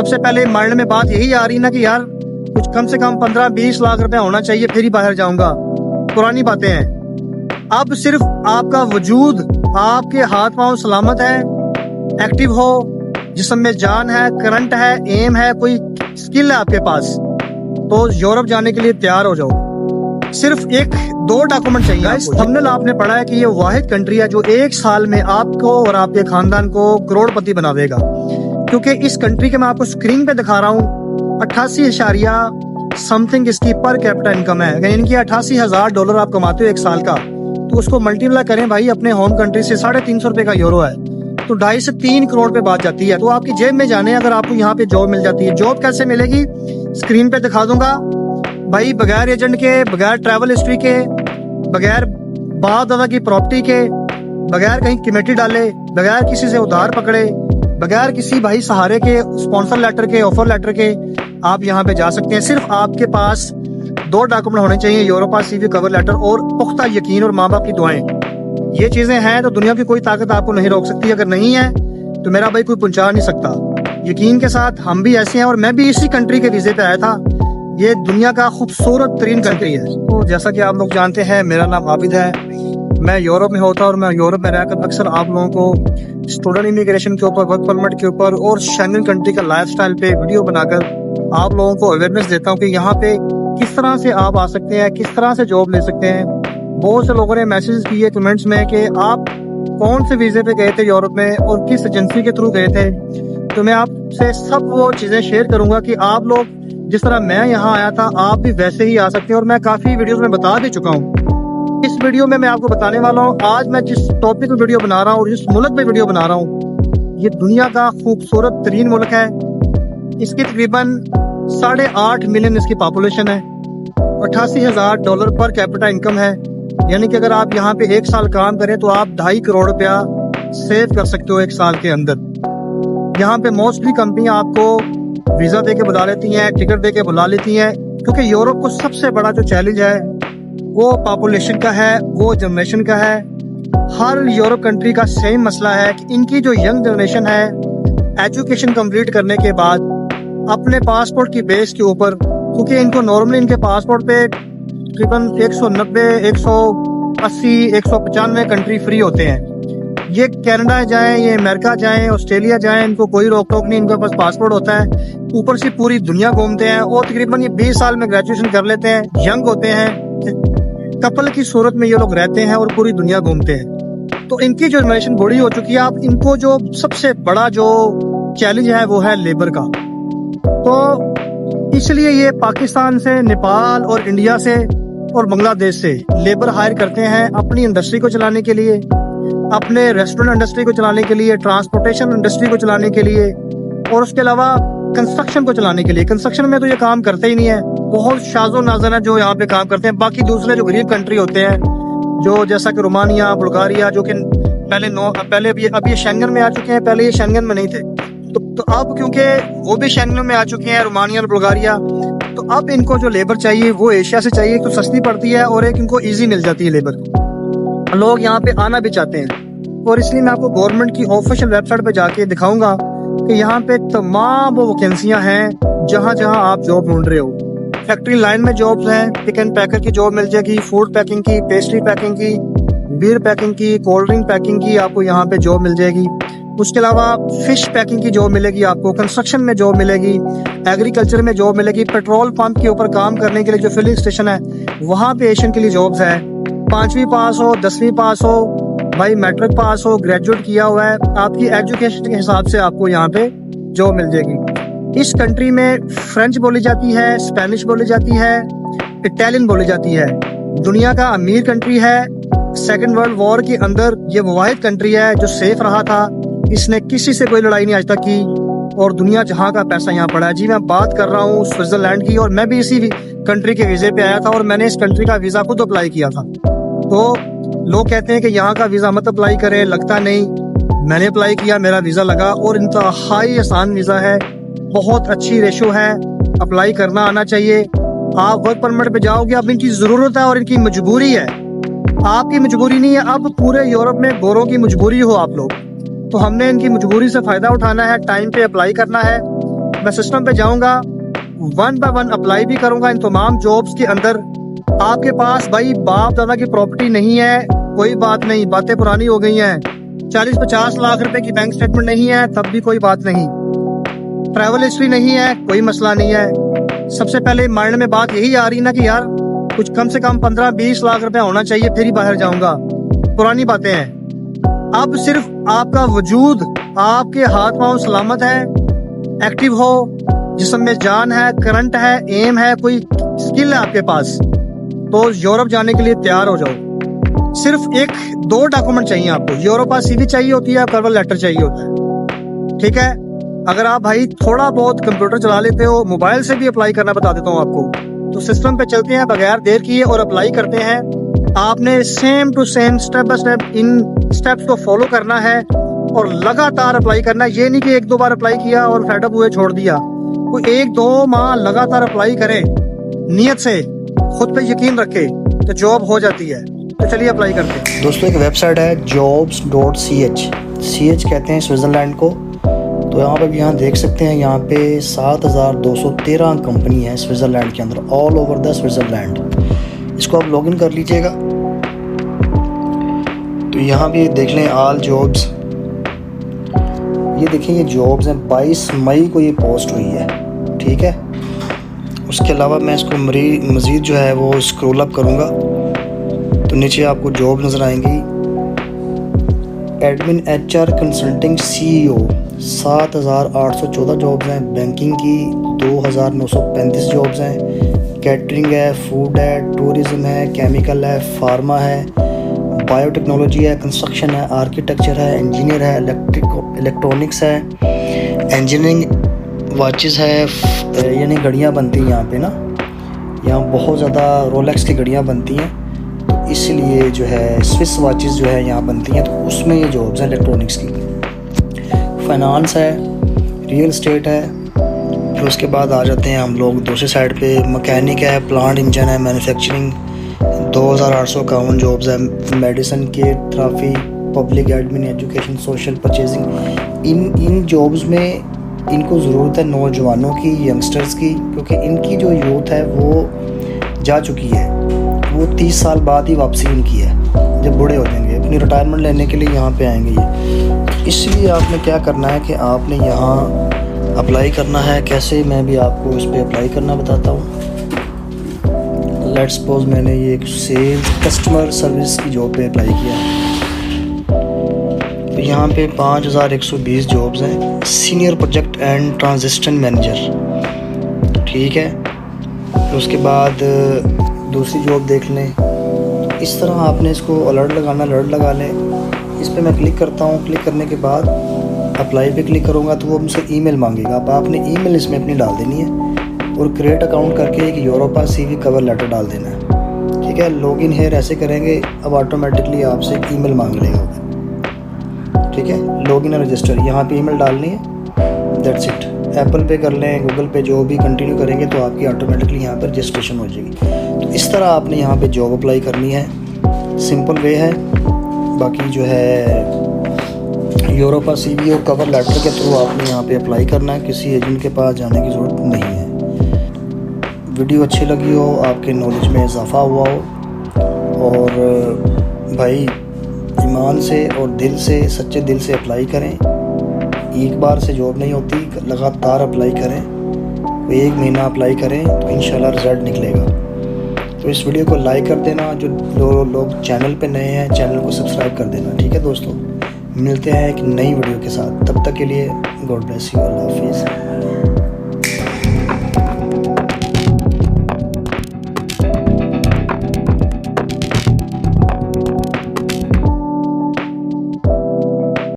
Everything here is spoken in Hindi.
सबसे पहले माइंड में बात यही आ रही ना कि यार कुछ कम से कम 15-20 लाख रुपए होना चाहिए फिर ही बाहर जाऊंगा। पुरानी बातें हैं। अब सिर्फ आपका वजूद, आपके हाथ पांव सलामत है, एक्टिव हो, जिस्म में जान है, करंट है, एम है, कोई स्किल है आपके पास, तो यूरोप जाने के लिए तैयार हो जाओ। सिर्फ 1-2 डॉक्यूमेंट चाहिए। थंबनेल आपने पढ़ा है कि ये वाहिद कंट्री है जो 1 साल में आपको और आपके खानदान को करोड़पति बना देगा, क्योंकि इस कंट्री के मैं आपको स्क्रीन पे दिखा रहा हूँ 88 समथिंग इसकी पर कैपिटा इनकम है। इनकी $88,000 आप कमाते हो 1 साल का, तो उसको मल्टीप्लाई करें भाई अपने होम कंट्री से, 350 रुपए का यूरो है, तो 2.5 से 3 करोड़ पे बात जाती है। तो आपकी जेब में जाने अगर आपको यहाँ पे जॉब मिल जाती है। जॉब कैसे मिलेगी स्क्रीन पे दिखा दूंगा भाई, बगैर एजेंट के, बगैर ट्रैवल हिस्ट्री के, बगैर बाप दादा की प्रॉपर्टी के, बगैर कहीं कमेटी डाले, बगैर किसी से उधार पकड़े, बगैर किसी भाई सहारे के, स्पॉन्सर लेटर के, ऑफर लेटर के आप यहाँ पे जा सकते हैं। सिर्फ आपके पास 2 डॉक्यूमेंट होने चाहिए, यूरोप पास CV, कवर लेटर और पुख्ता यकीन और माँ बाप की दुआएं। ये चीजें हैं तो दुनिया की कोई ताकत आपको नहीं रोक सकती। अगर नहीं है तो मेरा भाई कोई पहुंचा नहीं सकता। यकीन के साथ हम भी ऐसे हैं, और मैं भी इसी कंट्री के वीजे पे आया था। ये दुनिया का खूबसूरत तरीन कंट्री है। तो जैसा कि आप लोग जानते हैं, मेरा नाम आबिद है, मैं यूरोप में होता और मैं यूरोप में रहकर अक्सर आप लोगों को स्टूडेंट इमिग्रेशन के ऊपर, वर्क परमिट के ऊपर और शेंगन कंट्री का लाइफस्टाइल पे वीडियो बनाकर आप लोगों को अवेयरनेस देता हूँ कि यहाँ पे किस तरह से आप आ सकते हैं, किस तरह से जॉब ले सकते हैं। बहुत से लोगों ने मैसेज किए कमेंट्स में कि आप कौन से वीजे पे गए थे यूरोप में और किस एजेंसी के थ्रू गए थे। तो मैं आपसे सब वो चीजें शेयर करूंगा कि आप लोग जिस तरह मैं यहाँ आया था आप भी वैसे ही आ सकते हैं, और मैं काफी वीडियोस में बता दे चुका हूँ। इस वीडियो में मैं आपको बताने वाला हूँ, आज मैं जिस टॉपिक पे वीडियो बना रहा हूँ और जिस मुल्क पे वीडियो बना रहा हूँ, ये दुनिया का खूबसूरत तरीन मुल्क है। इसकी तकरीबन 8.5 मिलियन इसकी पॉपुलेशन है, $88,000 पर कैपिटा इनकम है। यानी कि अगर आप यहाँ पे 1 साल काम करें तो आप 2.5 करोड़ रुपया सेव कर सकते हो 1 साल के अंदर। यहाँ पे मोस्टली कंपनियां आपको वीजा दे के बुला लेती हैं, टिकट दे के बुला लेती हैं, क्योंकि यूरोप को सबसे बड़ा जो चैलेंज है वो पॉपुलेशन का है, वो जनरेशन का है। हर यूरोप कंट्री का सेम मसला है कि इनकी जो यंग जनरेशन है एजुकेशन कंप्लीट करने के बाद अपने पासपोर्ट की बेस के ऊपर, क्योंकि इनको नॉर्मली इनके पासपोर्ट पे तकरीबन 190, 180, 195 कंट्री फ्री होते हैं। ये कनाडा जाएं, ये अमेरिका जाएं, ऑस्ट्रेलिया जाएं, इनको कोई रोक टोक नहीं, इनके पास पासपोर्ट होता है। ऊपर से पूरी दुनिया घूमते हैं और तकरीबन ये 20 साल में ग्रेजुएशन कर लेते हैं, यंग होते हैं, कपल की सूरत में ये लोग रहते हैं और पूरी दुनिया घूमते हैं। तो इनकी जो जनरेशन बड़ी हो चुकी है, आप इनको जो सबसे बड़ा जो चैलेंज है वो है लेबर का। तो इसलिए ये पाकिस्तान से, नेपाल और इंडिया से और बांग्लादेश से लेबर हायर करते हैं अपनी इंडस्ट्री को चलाने के लिए, अपने रेस्टोरेंट इंडस्ट्री को चलाने के लिए, ट्रांसपोर्टेशन इंडस्ट्री को चलाने के लिए, और उसके अलावा कंस्ट्रक्शन को चलाने के लिए। कंस्ट्रक्शन में तो ये काम करते ही नहीं है, बहुत शाजो नाजर है जो यहाँ पे काम करते हैं। बाकी दूसरे जो गरीब कंट्री होते हैं, जो जैसा कि रोमानिया, बुल्गारिया, जो कि पहले अभी शेंगन में आ चुके हैं, पहले ये शेंगन में नहीं थे, तो अब क्योंकि वो भी शेंगन में आ चुके हैं, रोमानिया और बुल्गारिया, तो अब इनको जो लेबर चाहिए वो एशिया से चाहिए, तो सस्ती पड़ती है और एक इनको ईजी मिल जाती है लेबर। लोग यहाँ पे आना भी चाहते हैं, और इसलिए मैं आपको गवर्नमेंट की ऑफिशियल वेबसाइट पे जाके दिखाऊंगा कि यहाँ पे तमाम वो वैकेंसियां हैं जहाँ जहाँ आप जॉब ढूंढ रहे हो। फैक्ट्री लाइन में जॉब्स हैं, पिक एंड पैकर की जॉब मिल जाएगी, फूड पैकिंग की, पेस्ट्री पैकिंग की, बीयर पैकिंग की, कोल्ड ड्रिंक पैकिंग की आपको यहाँ पे जॉब मिल जाएगी। उसके अलावा फिश पैकिंग की जॉब मिलेगी आपको, कंस्ट्रक्शन में जॉब मिलेगी, एग्रीकल्चर में जॉब मिलेगी, पेट्रोल पंप के ऊपर काम करने के लिए जो फिलिंग स्टेशन है वहाँ पे एशियन के लिए जॉब्स है। 5वीं पास हो, 10वीं पास हो, भाई मैट्रिक पास हो, ग्रेजुएट किया हुआ है, आपकी एजुकेशन के हिसाब से आपको यहाँ पे जॉब मिल जाएगी। इस कंट्री में फ्रेंच बोली जाती है, स्पेनिश बोली जाती है, इटालियन बोली जाती है। दुनिया का अमीर कंट्री है। सेकेंड वर्ल्ड वॉर के अंदर ये वाहिद कंट्री है जो सेफ रहा था, इसने किसी से कोई लड़ाई नहीं आज तक की, और दुनिया जहाँ का पैसा यहाँ पड़ा है। जी मैं बात कर रहा हूँ स्विट्जरलैंड की, और मैं भी इसी कंट्री के वीजे पे आया था, और मैंने इस कंट्री का वीजा खुद अप्लाई किया था। तो लोग कहते हैं कि यहाँ का वीजा मत अप्लाई करें, लगता नहीं, मैंने अप्लाई किया, मेरा वीजा लगा, और इंतहाई आसान वीजा है, बहुत अच्छी रेशो है, अप्लाई करना आना चाहिए। आप वर्क परमिट पे जाओगे, अब इनकी जरूरत है और इनकी मजबूरी है, आपकी मजबूरी नहीं है। अब पूरे यूरोप में गोरों की मजबूरी हो आप लोग, तो हमने इनकी मजबूरी से फायदा उठाना है, टाइम पे अप्लाई करना है, मैं सिस्टम पे जाऊंगा, 1 बाय 1 अप्लाई भी करूंगा इन तमाम जॉब्स के अंदर। आपके पास भाई बाप दादा की प्रॉपर्टी नहीं है, कोई बात नहीं, बातें पुरानी हो गई हैं। 40-50 लाख रुपए की बैंक स्टेटमेंट नहीं है, तब भी कोई बात नहीं। ट्रैवल हिस्ट्री नहीं है, कोई मसला नहीं है। सबसे पहले माइंड में बात यही आ रही ना कि यार कुछ कम से कम 15-20 लाख रुपए होना चाहिए, फिर ही बाहर जाऊंगा। पुरानी बातें हैं। अब सिर्फ आपका वजूद, आपके हाथ पांव सलामत है, एक्टिव हो, जिस्म में जान है, करंट है, एम है, कोई स्किल है आपके पास, तो यूरोप जाने के लिए तैयार हो जाओ। सिर्फ 1-2 डॉक्यूमेंट चाहिए आपको। यूरोपा सीवी चाहिए होती है, कवर लेटर चाहिए होता है, ठीक है। अगर आप भाई थोड़ा बहुत कंप्यूटर चला लेते हो, मोबाइल से भी अप्लाई करना बता देता हूँ आपको। तो सिस्टम पे चलते हैं बगैर देर किए और अप्लाई करते हैं। आपने same to same step by step इन स्टेप्स को फॉलो करना है और लगातार अप्लाई करना है। ये नहीं कि 1-2 बार अप्लाई किया और फेडअप हुए छोड़ दिया। कोई 1-2 माह लगातार अप्लाई करें, नियत से, खुद पे यकीन रखे, तो जॉब हो जाती है। तो चलिए अप्लाई करते हैं। दोस्तों एक वेबसाइट है jobs.ch, CH कहते हैं स्विट्ज़रलैंड को। तो यहाँ देख सकते हैं, यहाँ पे 7213 कंपनी है स्विट्ज़रलैंड के अंदर, ऑल ओवर द स्विट्ज़रलैंड। इसको आप लॉगिन कर लीजिएगा। तो यहाँ भी देख लें ऑल जॉब्स, ये देखिए ये जॉब्स हैं। 22 मई को ये पोस्ट हुई है, ठीक है। उसके अलावा मैं इसको मज़ीद जो है वो स्क्रॉल अप करूँगा तो नीचे आपको जॉब नज़र आएंगी। Admin HR consulting CEO 7814 jobs हैं। बैंकिंग की 2935 जॉब्स हैं। कैटरिंग है, फूड है, टूरिज़्म है, केमिकल है, फार्मा है, बायोटेक्नोलॉजी है, कंस्ट्रक्शन है, आर्किटेक्चर है, इंजीनियर है, इलेक्ट्रॉनिक्स है, इंजीनियरिंग, वॉचेस है, यानी घड़ियाँ बनती हैं यहाँ पे ना, यहाँ बहुत ज़्यादा रोलेक्स की घड़ियाँ बनती हैं, तो इसलिए जो है स्विस वॉचेस जो है यहाँ बनती हैं, तो उसमें ये जॉब्स हैं इलेक्ट्रॉनिक्स की। फाइनेंस है, रियल एस्टेट है। फिर उसके बाद आ जाते हैं हम लोग दूसरी साइड पे, मैकेनिक है, प्लांट इंजन है, मैन्युफैक्चरिंग 2851 जॉब्स है। मेडिसिन के therapy, public admin, education, social, purchasing. इन जॉब्स में इनको ज़रूरत है नौजवानों की, यंगस्टर्स की, क्योंकि इनकी जो यूथ है वो जा चुकी है, वो 30 साल बाद ही वापसी इनकी है, जब बूढ़े हो जाएंगे, अपनी रिटायरमेंट लेने के लिए यहाँ पे आएंगे ये। इसलिए आपने क्या करना है कि आपने यहाँ अप्लाई करना है। कैसे, मैं भी आपको इस पर अप्लाई करना बताता हूँ। लेट्स सपोज मैंने ये एक सेल्स कस्टमर सर्विस की जॉब पे अप्लाई किया है, तो यहाँ पे 5120 जॉब्स हैं। Senior project and transition manager, ठीक है। फिर उसके बाद दूसरी जॉब देख लें। तो इस तरह आपने इसको अलर्ट लगाना, अलर्ट लगा लें। इस पर मैं क्लिक करता हूँ। क्लिक करने के बाद अप्लाई पे क्लिक करूँगा तो वो मुझसे ईमेल मांगेगा। अब आपने ईमेल इसमें अपनी डाल देनी है और क्रिएट अकाउंट करके एक यूरोपा CV कवर लेटर डाल देना है, ठीक है। लॉगिन हेयर ऐसे करेंगे, अब ऑटोमेटिकली आपसे एक ईमेल मांग लेगा, ठीक है। लॉगिन और रजिस्टर, यहाँ पे ईमेल डालनी है, दैट्स इट। एप्पल पे कर लें, गूगल पे, जो भी कंटिन्यू करेंगे तो आपकी ऑटोमेटिकली यहाँ पर रजिस्ट्रेशन हो जाएगी। तो इस तरह आपने यहाँ पे जॉब अप्लाई करनी है, सिंपल वे है। बाकी जो है यूरोपा CV और कवर लेटर के थ्रू आपने यहाँ पे अप्लाई करना है, किसी एजेंट के पास जाने की ज़रूरत नहीं है। वीडियो अच्छी लगी हो, आपके नॉलेज में इजाफा हुआ हो, और भाई ईमान से और दिल से, सच्चे दिल से अप्लाई करें। एक बार से जॉब नहीं होती, लगातार अप्लाई करें। 1 महीना अप्लाई करें तो इंशाल्लाह रिज़ल्ट निकलेगा। तो इस वीडियो को लाइक कर देना। जो लोग चैनल पे नए हैं, चैनल को सब्सक्राइब कर देना, ठीक है दोस्तों। मिलते हैं एक नई वीडियो के साथ, तब तक के लिए गॉड ब्लेस यू, अल्लाह हाफिज़।